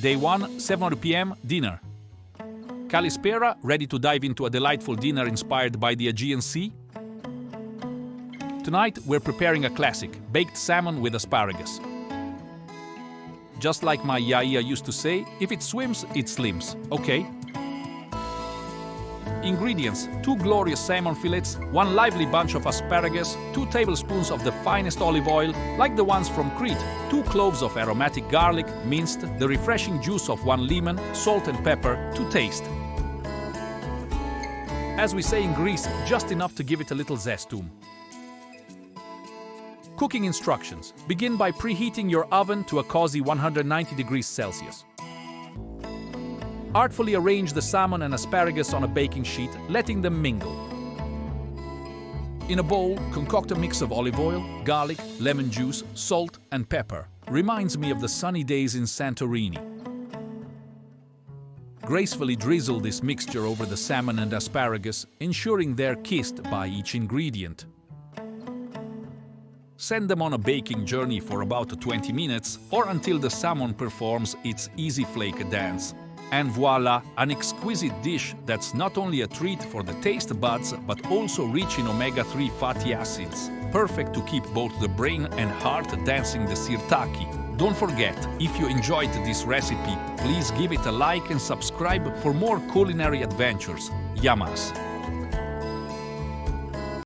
Day 1, 7 p.m. dinner. Kalispera, ready to dive into a delightful dinner inspired by the Aegean Sea? Tonight, we're preparing a classic, baked salmon with asparagus. Just like my yaya used to say, if it swims, it slims, okay? Ingredients: 2 glorious salmon fillets, 1 lively bunch of asparagus, 2 tablespoons of the finest olive oil, like the ones from Crete, 2 cloves of aromatic garlic, minced, the refreshing juice of 1 lemon, salt and pepper to taste. As we say in Greece, just enough to give it a little zestum. Cooking instructions. Begin by preheating your oven to a cozy 190 degrees Celsius. Artfully arrange the salmon and asparagus on a baking sheet, letting them mingle. In a bowl, concoct a mix of olive oil, garlic, lemon juice, salt, and pepper. Reminds me of the sunny days in Santorini. Gracefully drizzle this mixture over the salmon and asparagus, ensuring they're kissed by each ingredient. Send them on a baking journey for about 20 minutes or until the salmon performs its easy flake dance. And voila, an exquisite dish that's not only a treat for the taste buds but also rich in omega-3 fatty acids, perfect to keep both the brain and heart dancing the sirtaki. Don't forget, if you enjoyed this recipe, please give it a like and subscribe for more culinary adventures. Yamas!